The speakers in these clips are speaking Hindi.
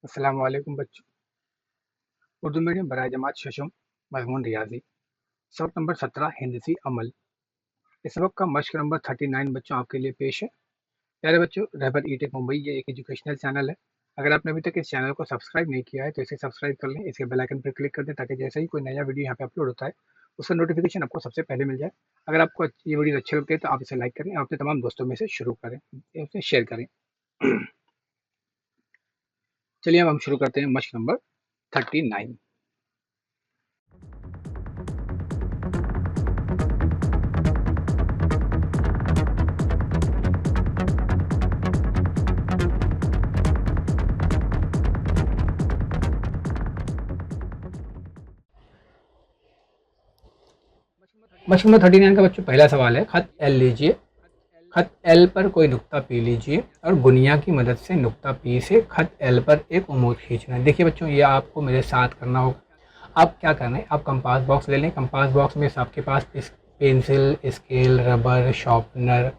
अस्सलाम वालेकुम बच्चों। उर्दू मीडियम बराए जमात शशम मज़मून रियाजी सबक नंबर 17 हिंदसी अमल। इस सबक का मश्क नंबर 39 बच्चों आपके लिए पेश है। प्यारे बच्चों, रहबर ई टेक मुंबई ये एक एजुकेशनल चैनल है। अगर आपने अभी तक इस चैनल को सब्सक्राइब नहीं किया है तो इसे सब्सक्राइब कर लें, इसके बेल आइकन पर क्लिक कर दें ताकि जैसे ही कोई नया वीडियो यहाँ पे अपलोड होता है उसका नोटिफिकेशन आपको सबसे पहले मिल जाए। अगर आपको ये वीडियो अच्छे लगते हैं तो आप इसे लाइक करें और अपने तमाम दोस्तों में से शुरू करें, इसे शेयर करें। चलिए अब हम शुरू करते हैं मश्क नंबर 39। मश्क नंबर 39 का बच्चों पहला सवाल है, खत एल लीजिए। खत एल पर कोई नुक्ता पी लीजिए और गुनिया की मदद से नुक्ता पी से खत एल पर एक उमूद खींचना है। देखिए बच्चों, ये आपको मेरे साथ करना होगा। आप क्या करना है, आप कंपास बॉक्स ले लें। कंपास बॉक्स में आपके पास पेंसिल, स्केल, रबर, शार्पनर,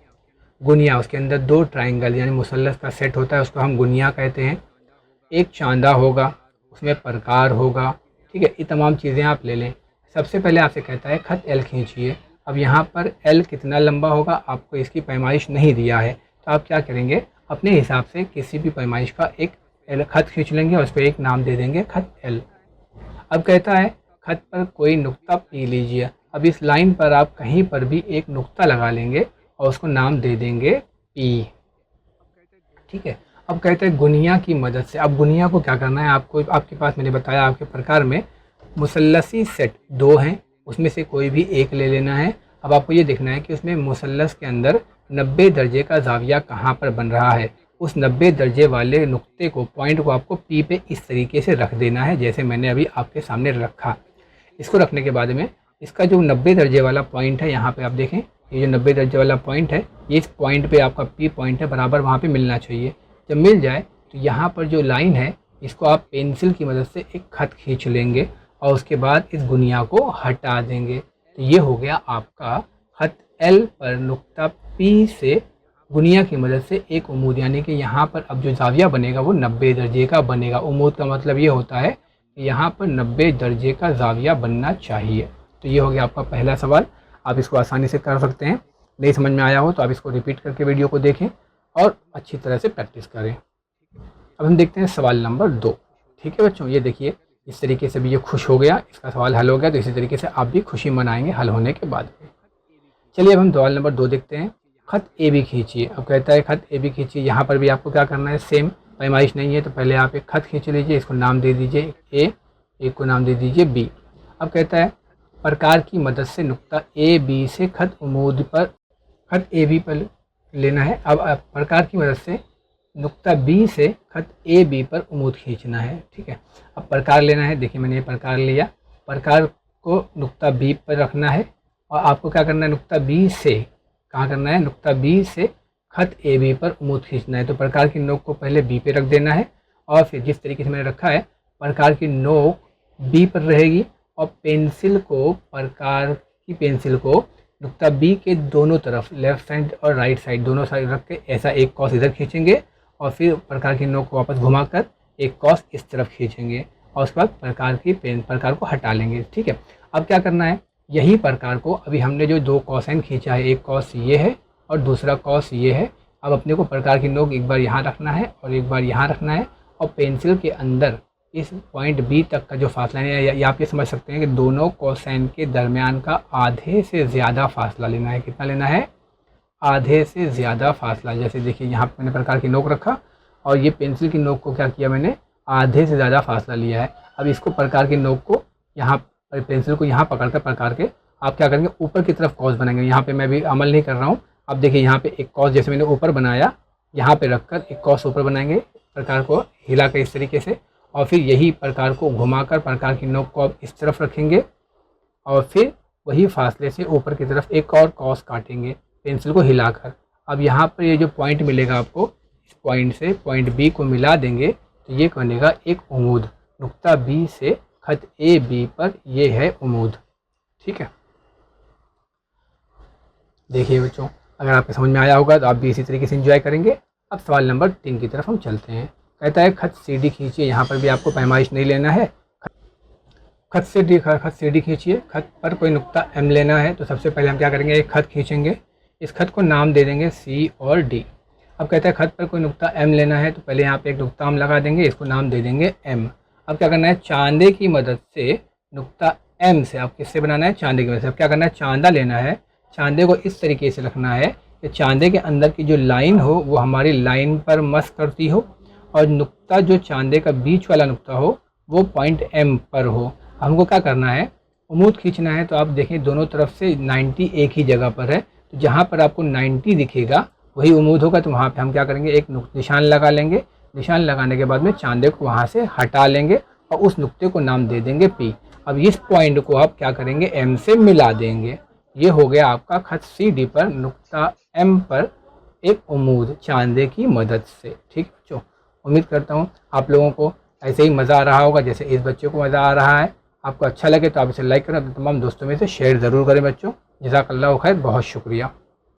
गुनिया, उसके अंदर दो ट्राइंगल यानी मुसल्लस का सेट होता है, उसको हम गुनिया कहते हैं। एक चांदा होगा, उसमें प्रकार होगा। ठीक है, ये तमाम चीज़ें आप ले लें। सबसे पहले आपसे कहता है खत एल खींचिए। अब यहाँ पर एल कितना लंबा होगा आपको इसकी पैमाइश नहीं दिया है, तो आप क्या करेंगे, अपने हिसाब से किसी भी पैमाइश का एक एल खत खींच लेंगे और उस पर एक नाम दे देंगे खत एल। अब कहता है खत पर कोई नुक्ता पी लीजिए। अब इस लाइन पर आप कहीं पर भी एक नुक्ता लगा लेंगे और उसको नाम दे देंगे पी। ठीक है, अब कहते हैं गुनिया की मदद से। अब गुनिया को क्या करना है आपको, आपके पास मैंने बताया आपके प्रकार में मुसल्लसी सेट दो हैं, उसमें से कोई भी एक ले लेना है। अब आपको ये देखना है कि उसमें मुसल्लस के अंदर 90 दर्जे का जाविया कहाँ पर बन रहा है। उस 90 दर्जे वाले नुक्ते को, पॉइंट को आपको पी पे इस तरीके से रख देना है जैसे मैंने अभी आपके सामने रखा। इसको रखने के बाद में इसका जो 90 दर्जे वाला पॉइंट है, यहाँ पे आप देखें, ये जो 90 दर्जे वाला पॉइंट है, ये इस पॉइंट पे आपका पी पॉइंट है, बराबर वहाँ पे मिलना चाहिए। जब मिल जाए तो यहाँ पर जो लाइन है इसको आप पेंसिल की मदद से एक खत खींच लेंगे और उसके बाद इस गुनिया को हटा देंगे। तो ये हो गया आपका खत एल पर नुक्ता पी से गुनिया की मदद से एक उमूद, यानी कि यहाँ पर अब जो जाविया बनेगा वो 90 दर्जे का बनेगा। उमूद का मतलब ये होता है कि यहाँ पर 90 दर्जे का जाविया बनना चाहिए। तो ये हो गया आपका पहला सवाल। आप इसको आसानी से कर सकते हैं। नहीं समझ में आया हो तो आप इसको रिपीट करके वीडियो को देखें और अच्छी तरह से प्रैक्टिस करें। अब हम देखते हैं सवाल नंबर 2। ठीक है बच्चों, ये देखिए, इस तरीके से भी ये खुश हो गया, इसका सवाल हल हो गया। तो इसी तरीके से आप भी खुशी मनाएंगे हल होने के बाद में। चलिए अब हम सवाल नंबर 2 देखते हैं। खत ए बी खींचिए। अब कहता है खत ए बी खींचिए। यहाँ पर भी आपको क्या करना है, सेम पैमाइश नहीं है तो पहले आप एक खत खींच लीजिए, इसको नाम दे दीजिए ए, एक को नाम दे दीजिए बी। अब कहता है प्रकार की मदद से नुक्ता ए बी से खत उमूद पर, खत ए बी पर लेना है। अब प्रकार की मदद से नुक्ता बी से खत ए बी पर उमूद खींचना है। ठीक है, अब प्रकार लेना है। देखिए मैंने ये प्रकार लिया, प्रकार को नुक्ता बी पर रखना है और आपको क्या करना है, नुक्ता बी से कहाँ करना है, नुक्ता बी से खत ए बी पर उमूद खींचना है। तो प्रकार की नोक को पहले बी पे रख देना है और फिर जिस तरीके से मैंने रखा है प्रकार की नोक बी पर रहेगी और पेंसिल को, प्रकार की पेंसिल को नुक्ता बी के दोनों तरफ, लेफ्ट साइड और राइट साइड दोनों साइड रख के ऐसा एक कॉस इधर खींचेंगे और फिर प्रकार की नोक को वापस घुमाकर एक कॉस इस तरफ खींचेंगे और उसके बाद प्रकार को हटा लेंगे। ठीक है, अब क्या करना है, यही प्रकार को अभी हमने जो दो कॉसाइन खींचा है, एक कॉस ये है और दूसरा कॉस ये है। अब अपने को प्रकार की नोक एक बार यहाँ रखना है और एक बार यहाँ रखना है और पेंसिल के अंदर इस पॉइंट बी तक का जो फासला है, या आप ये समझ सकते हैं कि दोनों कोसाइन के दरमियान का आधे से ज़्यादा फासला लेना है। कितना लेना है, आधे से ज़्यादा फासला। जैसे देखिए यहाँ पे मैंने प्रकार की नोक रखा और ये पेंसिल की नोक को क्या किया मैंने, आधे से ज़्यादा फासला लिया है। अब इसको प्रकार की नोक को यहाँ, पेंसिल को यहाँ पकड़ कर प्रकार के आप क्या करेंगे, ऊपर की तरफ कॉस बनाएंगे। यहाँ पे मैं भी अमल नहीं कर रहा हूँ। अब देखिए यहाँ पे एक कॉस जैसे मैंने ऊपर बनाया, यहाँ पे रखकर एक कॉस ऊपर बनाएंगे, प्रकार को हिला कर इस तरीके से, और फिर यही प्रकार को घुमाकर प्रकार की नोक को आप इस तरफ रखेंगे और फिर वही फासले से ऊपर की तरफ एक और कॉस काटेंगे पेंसिल को हिलाकर। अब यहाँ पर ये जो पॉइंट मिलेगा आपको, इस पॉइंट से पॉइंट बी को मिला देंगे तो ये बनेगा एक उमूद। नुक्ता बी से खत ए बी पर ये है उमूद। ठीक है, देखिए बच्चों, अगर आपको समझ में आया होगा तो आप भी इसी तरीके से एंजॉय करेंगे। अब सवाल नंबर 3 की तरफ हम चलते हैं। कहता है खत CD खींचिए। यहाँ पर भी आपको पैमाइश नहीं लेना है, खत CD खींचिए। खत पर कोई नुक्ता M लेना है, तो सबसे पहले हम क्या करेंगे, एक खत खींचेंगे, इस खत को नाम दे देंगे C और D। अब कहता है खत पर कोई नुक्ता M लेना है, तो पहले यहाँ पे एक नुक्ता हम लगा देंगे, इसको नाम दे देंगे M। अब क्या करना है, चांदे की मदद से नुक्ता M से, आप किससे बनाना है, चांदे की मदद से। अब क्या करना है, चांदा लेना है, चांदे को इस तरीके से रखना है कि चांदे के अंदर की जो लाइन हो वो हमारी लाइन पर मस करती हो, और नुक्ता जो चांदे का बीच वाला नुक्ता हो वो पॉइंट M पर हो। हमको क्या करना है, उमूद खींचना है। तो आप देखें दोनों तरफ से 90 एक ही जगह पर है, तो जहाँ पर आपको 90 दिखेगा वही उमूद होगा। तो वहाँ पे हम क्या करेंगे, एक निशान लगा लेंगे। निशान लगाने के बाद में चांदे को वहाँ से हटा लेंगे और उस नुक्ते को नाम दे देंगे P। अब इस पॉइंट को आप क्या करेंगे, M से मिला देंगे। ये हो गया आपका खत CD पर नुक्ता M पर एक उमूद चांदे की मदद से। ठीक है बच्चों, उम्मीद करता हूँ आप लोगों को ऐसे ही मज़ा आ रहा होगा जैसे इस बच्चे को मज़ा आ रहा है। आपको अच्छा लगे तो आप इसे लाइक करें, अपने तमाम दोस्तों में से शेयर ज़रूर करें बच्चों। जज़ाकल्लाहु खैर, बहुत शुक्रिया।